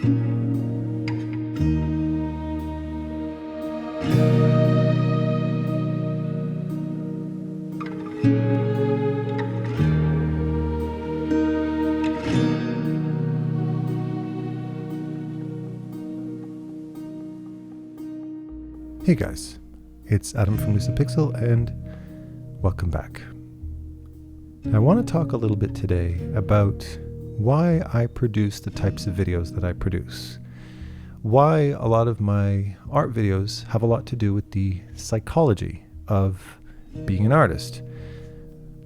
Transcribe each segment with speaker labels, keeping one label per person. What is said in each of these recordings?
Speaker 1: Hey guys, it's Adam from Lucipixel and welcome back. I want to talk a little bit today about why I produce the types of videos that I produce. Why a lot of my art videos have a lot to do with the psychology of being an artist.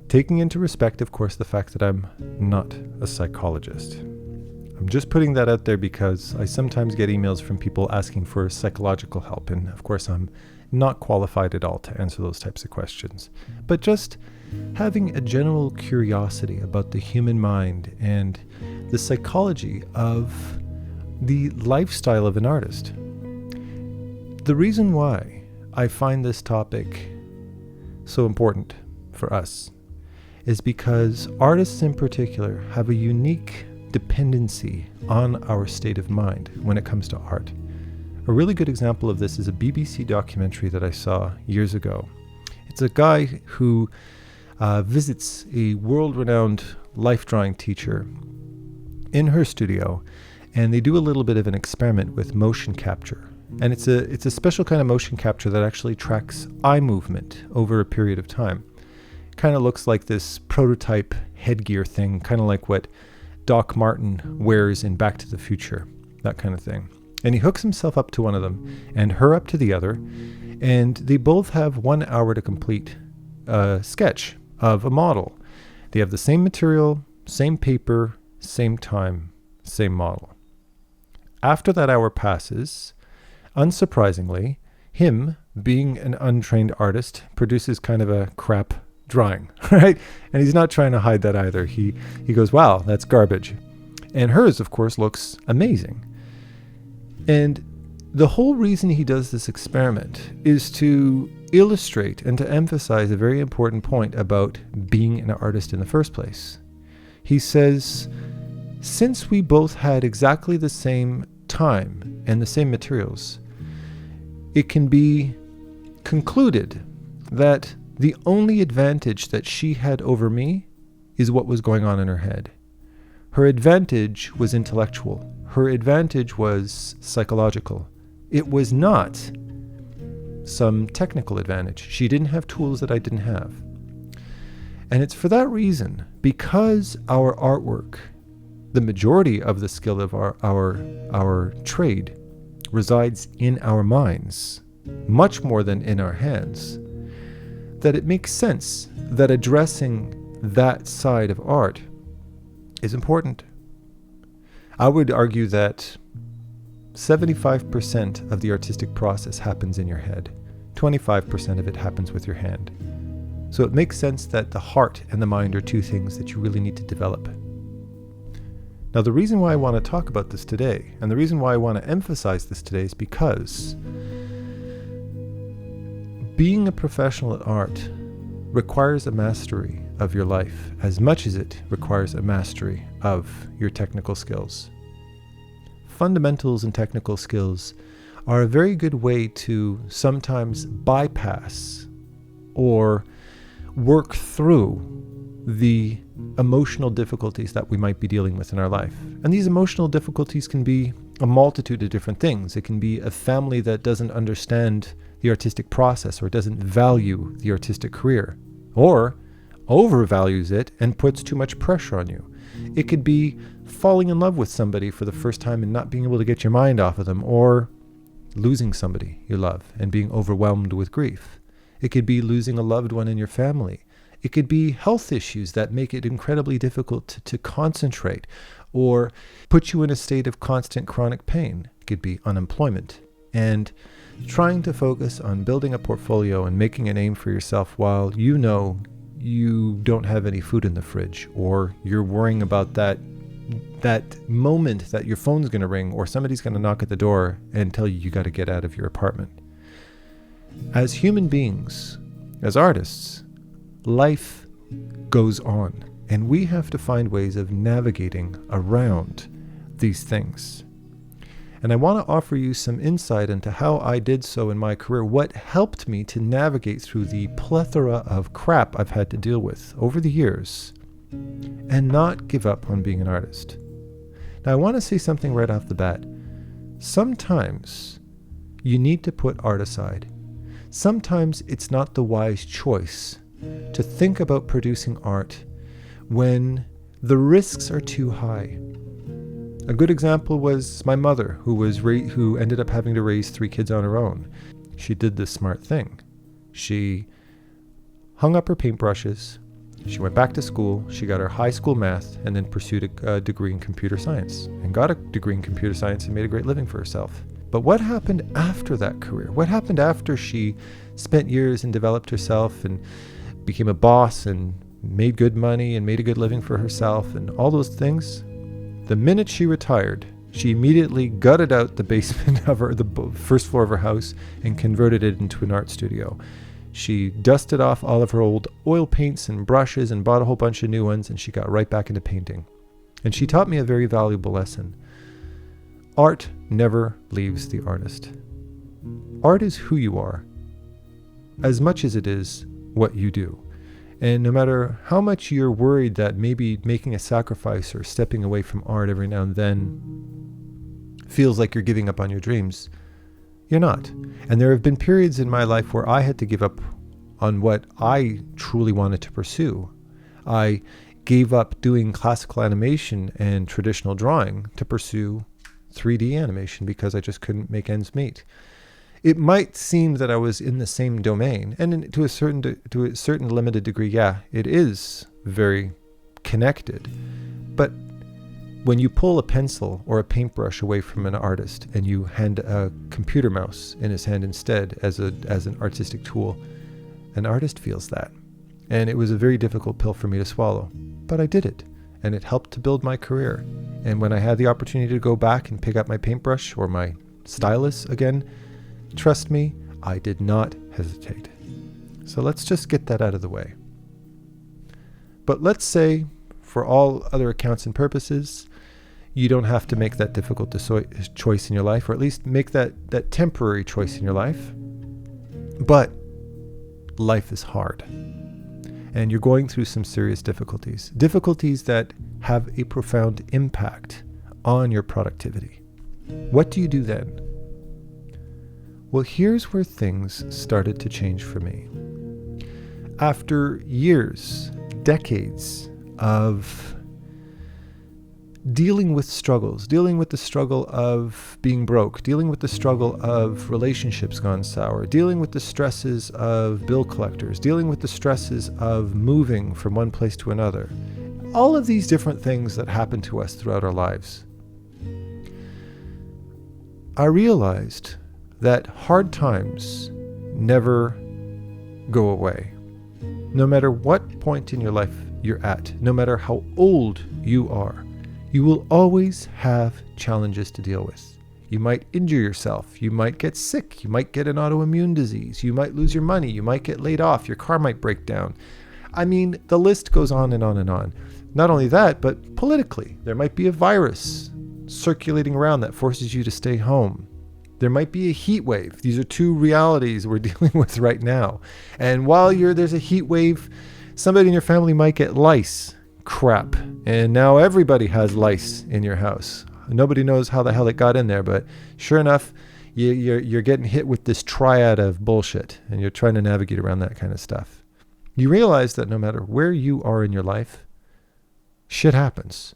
Speaker 1: Taking into respect, of course, the fact that I'm not a psychologist. I'm just putting that out there because I sometimes get emails from people asking for psychological help, and of course I'm not qualified at all to answer those types of questions. But just having a general curiosity about the human mind and the psychology of the lifestyle of an artist. The reason why I find this topic so important for us is because artists in particular have a unique dependency on our state of mind when it comes to art. A really good example of this is a BBC documentary that I saw years ago. It's a guy who visits a world-renowned life drawing teacher in her studio, and they do a little bit of an experiment with motion capture. And it's a special kind of motion capture that actually tracks eye movement over a period of time. Kind of looks like this prototype headgear thing, kind of like what Doc Martin wears in Back to the Future, that kind of thing. And he hooks himself up to one of them and her up to the other, and they both have 1 hour to complete a sketch of a model. They have the same material, same paper, same time, same model. After that hour passes, unsurprisingly, him, being an untrained artist, produces kind of a crap drawing, right? And he's not trying to hide that either. He goes, wow, that's garbage. And hers, of course, looks amazing. And the whole reason he does this experiment is to illustrate and to emphasize a very important point about being an artist in the first place. He says, since we both had exactly the same time and the same materials, it can be concluded that the only advantage that she had over me is what was going on in her head. Her advantage was intellectual. Her advantage was psychological. It was not some technical advantage. She didn't have tools that I didn't have. And it's for that reason, because our artwork, the majority of the skill of our trade resides in our minds, much more than in our hands, that it makes sense that addressing that side of art is important. I would argue that 75% of the artistic process happens in your head. 25% of it happens with your hand. So it makes sense that the heart and the mind are two things that you really need to develop. Now, the reason why I want to talk about this today, and the reason why I want to emphasize this today, is because being a professional at art requires a mastery of your life as much as it requires a mastery of your technical skills. Fundamentals and technical skills are a very good way to sometimes bypass or work through the emotional difficulties that we might be dealing with in our life. And these emotional difficulties can be a multitude of different things. It can be a family that doesn't understand the artistic process or doesn't value the artistic career, or overvalues it and puts too much pressure on you. It could be falling in love with somebody for the first time and not being able to get your mind off of them, or losing somebody you love and being overwhelmed with grief. It could be losing a loved one in your family. It could be health issues that make it incredibly difficult to concentrate or put you in a state of constant chronic pain. It could be unemployment and trying to focus on building a portfolio and making a name for yourself while you know you don't have any food in the fridge, or you're worrying about that moment that your phone's going to ring or somebody's going to knock at the door and tell you got to get out of your apartment. As human beings, as artists, life goes on, and we have to find ways of navigating around these things. And I want to offer you some insight into how I did so in my career, what helped me to navigate through the plethora of crap I've had to deal with over the years and not give up on being an artist. Now, I want to say something right off the bat. Sometimes you need to put art aside. Sometimes it's not the wise choice to think about producing art when the risks are too high. A good example was my mother, who ended up having to raise 3 kids on her own. She did this smart thing. She hung up her paintbrushes, she went back to school, she got her high school math, and then pursued a degree in computer science, and got a degree in computer science and made a great living for herself. But what happened after that career? What happened after she spent years and developed herself and became a boss and made good money and made a good living for herself and all those things? The minute she retired, she immediately gutted out the basement of the first floor of her house and converted it into an art studio. She dusted off all of her old oil paints and brushes and bought a whole bunch of new ones, and she got right back into painting. And she taught me a very valuable lesson. Art never leaves the artist. Art is who you are, as much as it is what you do. And no matter how much you're worried that maybe making a sacrifice or stepping away from art every now and then feels like you're giving up on your dreams, you're not. And there have been periods in my life where I had to give up on what I truly wanted to pursue. I gave up doing classical animation and traditional drawing to pursue 3D animation because I just couldn't make ends meet. It might seem that I was in the same domain, and to a certain limited degree, yeah, it is very connected. But when you pull a pencil or a paintbrush away from an artist and you hand a computer mouse in his hand instead as an artistic tool, an artist feels that. And it was a very difficult pill for me to swallow, but I did it, and it helped to build my career. And when I had the opportunity to go back and pick up my paintbrush or my stylus again, trust me, I did not hesitate. So let's just get that out of the way. But let's say, for all other accounts and purposes, you don't have to make that difficult choice in your life, or at least make that temporary choice in your life. But life is hard. And you're going through some serious difficulties that have a profound impact on your productivity. What do you do then? Well, here's where things started to change for me. After years, decades of dealing with struggles, dealing with the struggle of being broke, dealing with the struggle of relationships gone sour, dealing with the stresses of bill collectors, dealing with the stresses of moving from one place to another, all of these different things that happen to us throughout our lives, I realized that hard times never go away. No matter what point in your life you're at, no matter how old you are, you will always have challenges to deal with. You might injure yourself, you might get sick, you might get an autoimmune disease, you might lose your money, you might get laid off, your car might break down. I mean, the list goes on and on and on. Not only that, but politically, there might be a virus circulating around that forces you to stay home. There might be a heat wave. These are two realities we're dealing with right now. And while there's a heat wave, somebody in your family might get lice. Crap. And now everybody has lice in your house. Nobody knows how the hell it got in there, but sure enough, you're getting hit with this triad of bullshit, and you're trying to navigate around that kind of stuff. You realize that no matter where you are in your life, shit happens.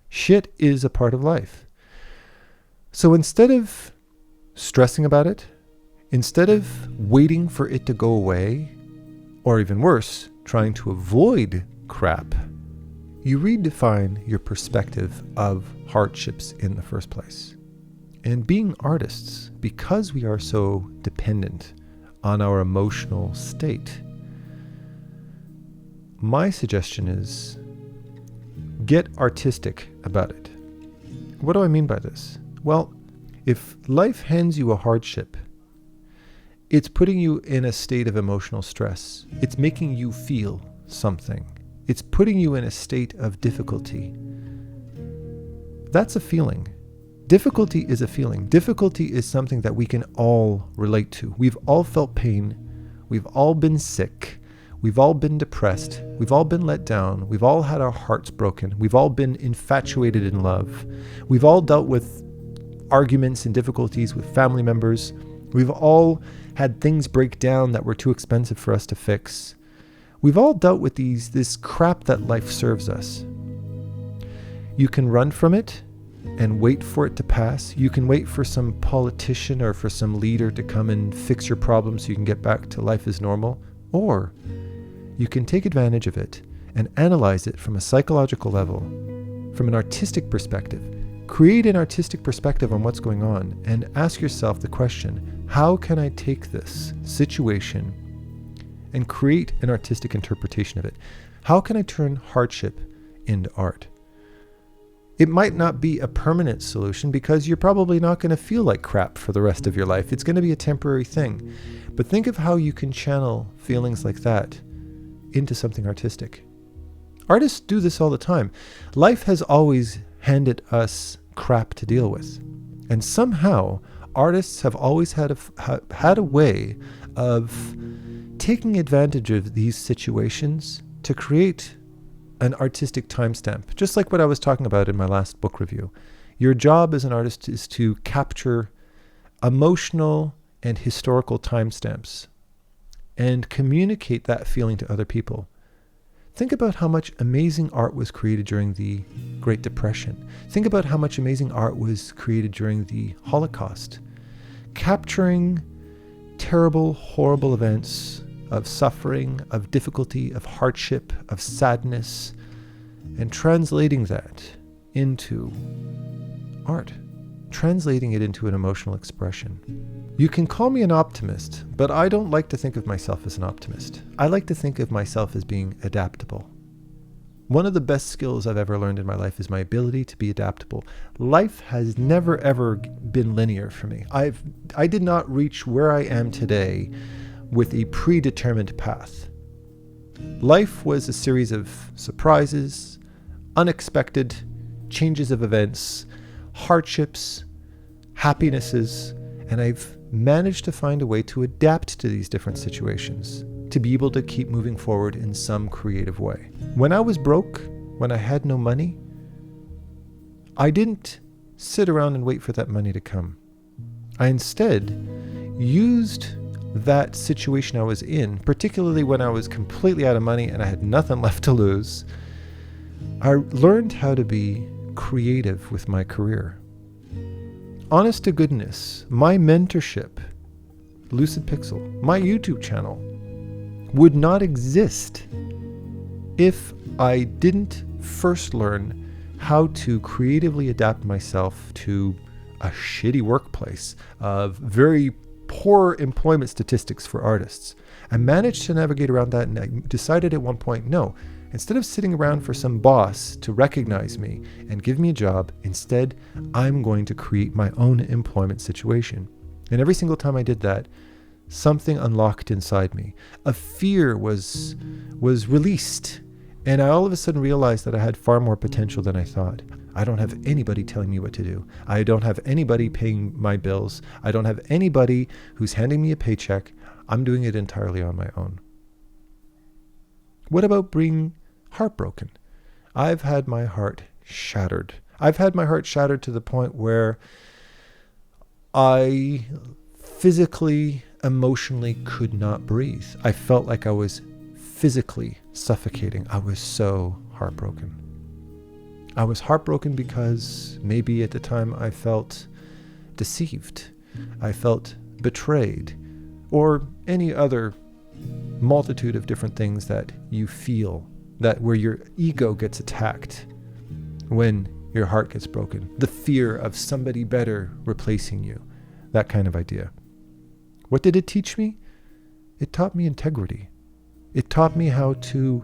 Speaker 1: Shit is a part of life. So instead of stressing about it, instead of waiting for it to go away, or even worse, trying to avoid crap, you redefine your perspective of hardships in the first place. And being artists, because we are so dependent on our emotional state, my suggestion is get artistic about it. What do I mean by this? Well, if life hands you a hardship, it's putting you in a state of emotional stress. It's making you feel something. It's putting you in a state of difficulty. That's a feeling. Difficulty is a feeling. Difficulty is something that we can all relate to. We've all felt pain. We've all been sick. We've all been depressed. We've all been let down. We've all had our hearts broken. We've all been infatuated in love. We've all dealt with arguments and difficulties with family members. We've all had things break down that were too expensive for us to fix. We've all dealt with this crap that life serves us. You can run from it and wait for it to pass. You can wait for some politician or for some leader to come and fix your problem so you can get back to life as normal. Or you can take advantage of it and analyze it from a psychological level, from an artistic perspective. Create an artistic perspective on what's going on and ask yourself the question, how can I take this situation and create an artistic interpretation of it? How can I turn hardship into art? It might not be a permanent solution because you're probably not going to feel like crap for the rest of your life. It's going to be a temporary thing. But think of how you can channel feelings like that into something artistic. Artists do this all the time. Life has always handed us crap to deal with. And somehow, artists have always had a way of taking advantage of these situations to create an artistic timestamp, just like what I was talking about in my last book review. Your job as an artist is to capture emotional and historical timestamps and communicate that feeling to other people. Think about how much amazing art was created during the Great Depression. Think about how much amazing art was created during the Holocaust. Capturing terrible, horrible events of suffering, of difficulty, of hardship, of sadness, and translating that into art, translating it into an emotional expression. You can call me an optimist, but I don't like to think of myself as an optimist. I like to think of myself as being adaptable. One of the best skills I've ever learned in my life is my ability to be adaptable. Life has never ever been linear for me. I did not reach where I am today with a predetermined path. Life was a series of surprises, unexpected changes of events, hardships, happinesses, and I've managed to find a way to adapt to these different situations, to be able to keep moving forward in some creative way. When I was broke, when I had no money, I didn't sit around and wait for that money to come. I instead used that situation I was in, particularly when I was completely out of money and I had nothing left to lose. I learned how to be creative with my career. Honest to goodness, my mentorship, Lucid Pixel, my YouTube channel, would not exist if I didn't first learn how to creatively adapt myself to a shitty workplace of very poor employment statistics for artists. I managed to navigate around that, and I decided at one point, no, instead of sitting around for some boss to recognize me and give me a job, instead, I'm going to create my own employment situation. And every single time I did that, something unlocked inside me. A fear was released, and I all of a sudden realized that I had far more potential than I thought. I don't have anybody telling me what to do. I don't have anybody paying my bills. I don't have anybody who's handing me a paycheck. I'm doing it entirely on my own. What about being heartbroken? I've had my heart shattered. I've had my heart shattered to the point where I physically, emotionally could not breathe. I felt like I was physically suffocating. I was so heartbroken. I was heartbroken because maybe at the time I felt deceived. I felt betrayed, or any other multitude of different things that you feel, that where your ego gets attacked when your heart gets broken. The fear of somebody better replacing you, that kind of idea. What did it teach me? It taught me integrity. It taught me how to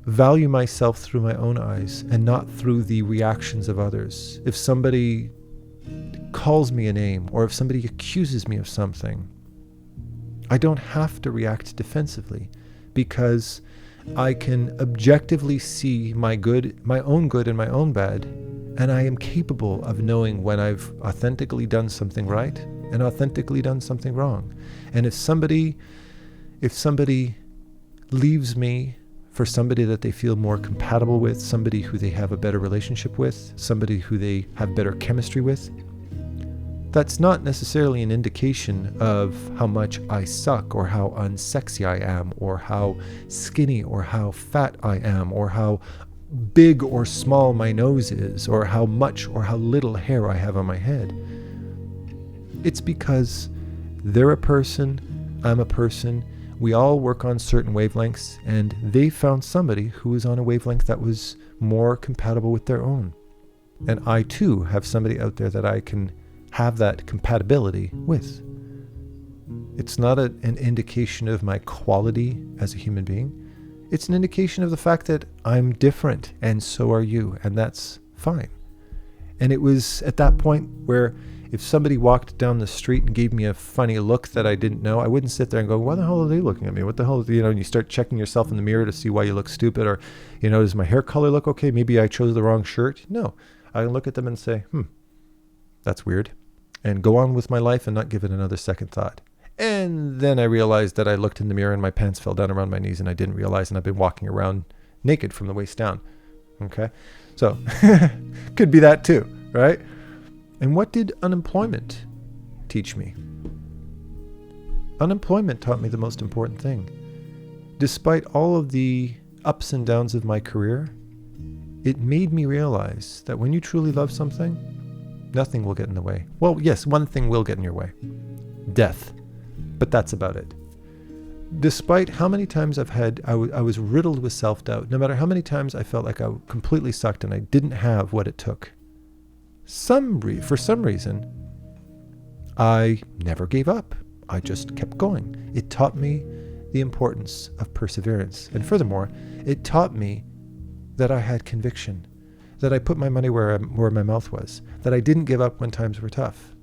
Speaker 1: value myself through my own eyes and not through the reactions of others. If somebody calls me a name or if somebody accuses me of something, I don't have to react defensively because I can objectively see my own good and my own bad, and I am capable of knowing when I've authentically done something right and authentically done something wrong. And if somebody leaves me for somebody that they feel more compatible with, somebody who they have a better relationship with, somebody who they have better chemistry with, that's not necessarily an indication of how much I suck or how unsexy I am or how skinny or how fat I am or how big or small my nose is or how much or how little hair I have on my head. It's because they're a person, I'm a person, we all work on certain wavelengths, and they found somebody who was on a wavelength that was more compatible with their own. And I too have somebody out there that I can have that compatibility with. It's not an indication of my quality as a human being. It's an indication of the fact that I'm different and so are you, and that's fine. And it was at that point where if somebody walked down the street and gave me a funny look that I didn't know, I wouldn't sit there and go, why the hell are they looking at me? What the hell, and you start checking yourself in the mirror to see why you look stupid, or, does my hair color look okay? Maybe I chose the wrong shirt. No, I can look at them and say, that's weird, and go on with my life and not give it another second thought. And then I realized that I looked in the mirror and my pants fell down around my knees and I didn't realize, and I've been walking around naked from the waist down. Okay? So, could be that too, right? And what did unemployment teach me? Unemployment taught me the most important thing. Despite all of the ups and downs of my career, it made me realize that when you truly love something, nothing will get in the way. Well, yes, one thing will get in your way. Death. But that's about it. Despite how many times I was riddled with self-doubt, no matter how many times I felt like I completely sucked and I didn't have what it took, for some reason, I never gave up. I just kept going. It taught me the importance of perseverance. And furthermore, it taught me that I had conviction, that I put my money where my mouth was, that I didn't give up when times were tough.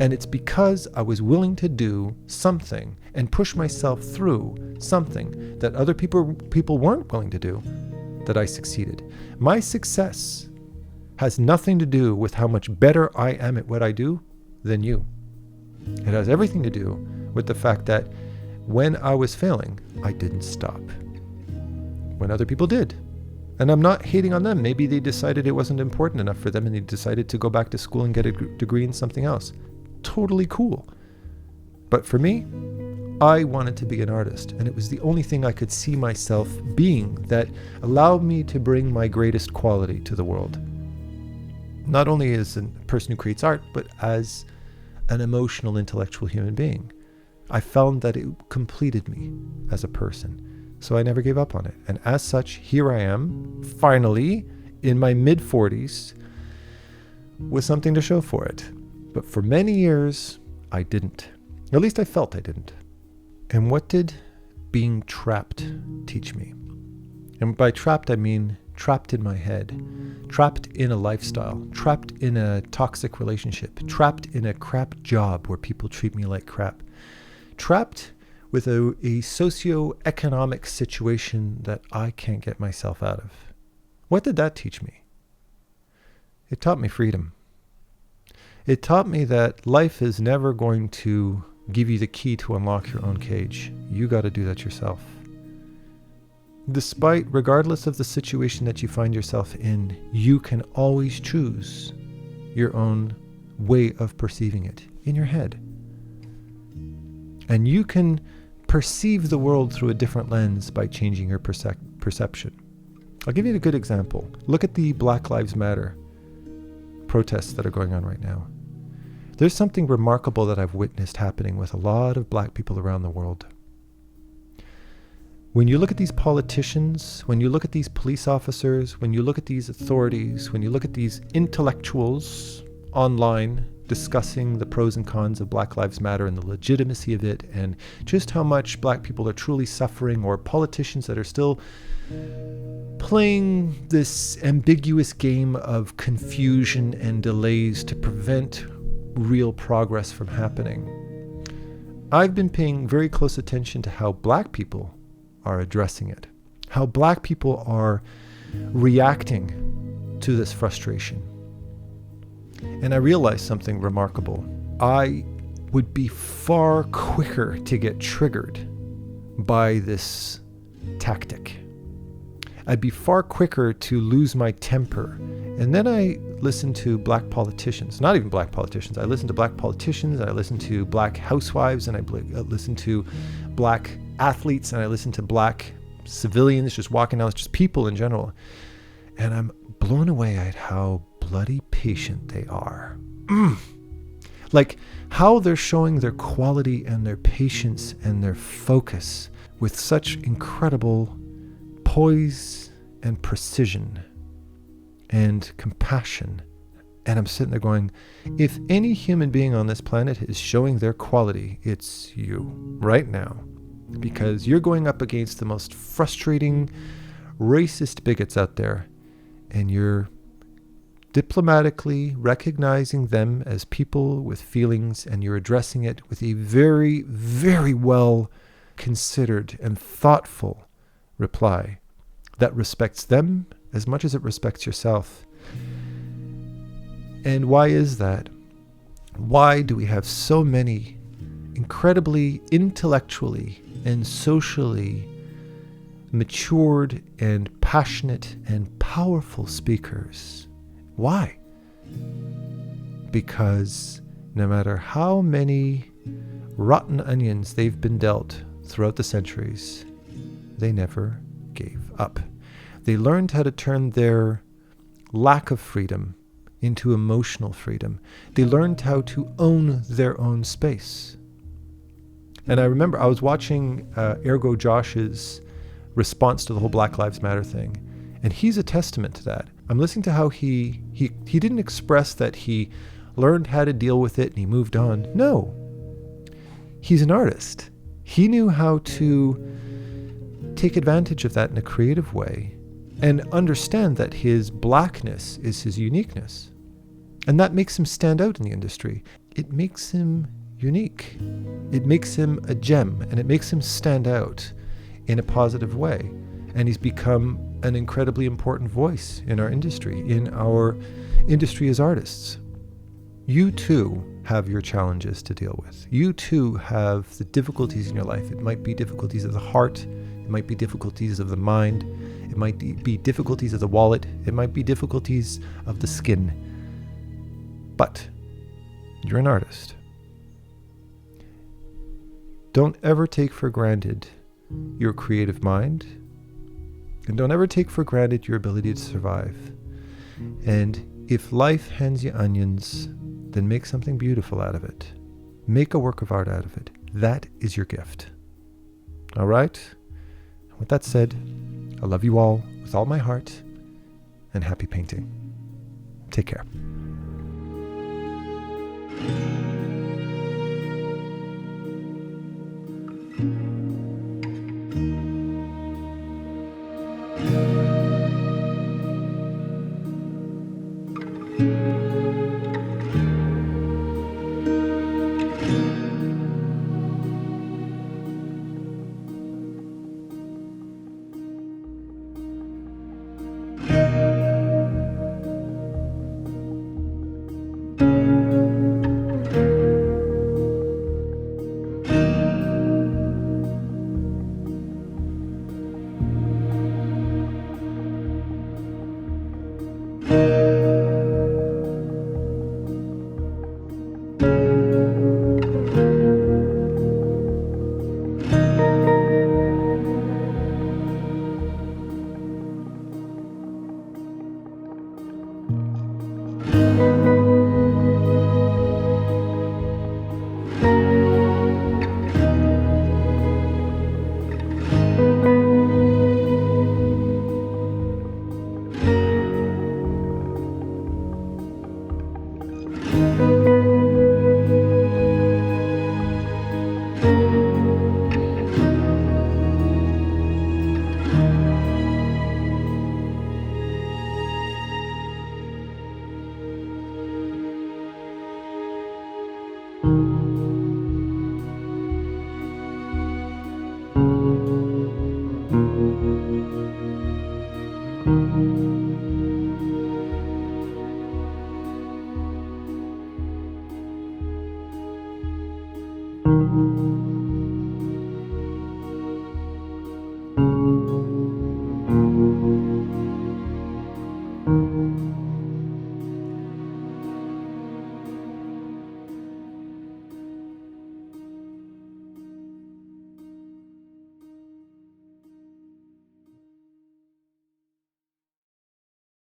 Speaker 1: And it's because I was willing to do something and push myself through something that other people weren't willing to do that I succeeded. My success has nothing to do with how much better I am at what I do than you. It has everything to do with the fact that when I was failing, I didn't stop. When other people did. And I'm not hating on them. Maybe they decided it wasn't important enough for them and they decided to go back to school and get a degree in something else. Totally cool. But for me, I wanted to be an artist, and it was the only thing I could see myself being that allowed me to bring my greatest quality to the world. Not only as a person who creates art, but as an emotional, intellectual human being. I found that it completed me as a person. So I never gave up on it. And as such, here I am, finally, in my mid-40s, with something to show for it. But for many years, I didn't. At least I felt I didn't. And what did being trapped teach me? And by trapped, I mean trapped in my head, trapped in a lifestyle, trapped in a toxic relationship, trapped in a crap job where people treat me like crap, trapped with a socio-economic situation that I can't get myself out of. What did that teach me? It taught me freedom. It taught me that life is never going to give you the key to unlock your own cage. You got to do that yourself. Regardless of the situation that you find yourself in, you can always choose your own way of perceiving it in your head. And you can perceive the world through a different lens by changing your perception. I'll give you a good example. Look at the Black Lives Matter protests that are going on right now. There's something remarkable that I've witnessed happening with a lot of black people around the world. When you look at these politicians, when you look at these police officers, when you look at these authorities, when you look at these intellectuals online discussing the pros and cons of Black Lives Matter and the legitimacy of it and just how much black people are truly suffering, or politicians that are still playing this ambiguous game of confusion and delays to prevent real progress from happening. I've been paying very close attention to how black people are addressing it, how Black people are reacting to this frustration. And I realized something remarkable. I would be far quicker to get triggered by this tactic. I'd be far quicker to lose my temper. And then I listened to Black politicians, not even Black politicians. I listened to Black politicians, I listened to Black housewives, and I listened to Black athletes, and I listened to Black civilians just walking out, just people in general. And I'm blown away at how bloody patient they are. Like how they're showing their quality and their patience and their focus with such incredible poise and precision and compassion. And I'm sitting there going, if any human being on this planet is showing their quality, it's you right now. Because you're going up against the most frustrating, racist bigots out there, and you're diplomatically recognizing them as people with feelings, and you're addressing it with a very, very well considered and thoughtful reply that respects them as much as it respects yourself. And why is that? Why do we have so many incredibly intellectually and socially matured and passionate and powerful speakers? Why? Because no matter how many rotten onions they've been dealt throughout the centuries, they never gave up. They learned how to turn their lack of freedom into emotional freedom. They learned how to own their own space. And I remember I was watching Ergojosh's response to the whole Black Lives Matter thing, and he's a testament to that. I'm listening to how he didn't express that he learned how to deal with it and he moved on. No. He's an artist. He knew how to take advantage of that in a creative way and understand that his blackness is his uniqueness. And that makes him stand out in the industry. It makes him unique. It makes him a gem, and it makes him stand out in a positive way. And he's become an incredibly important voice in our industry as artists. You too have your challenges to deal with. You too have the difficulties in your life. It might be difficulties of the heart. It might be difficulties of the mind. It might be difficulties of the wallet. It might be difficulties of the skin. But you're an artist. Don't ever take for granted your creative mind, and don't ever take for granted your ability to survive. And if life hands you onions, then make something beautiful out of it. Make a work of art out of it. That is your gift. All right? With that said, I love you all with all my heart, and happy painting. Take care. you.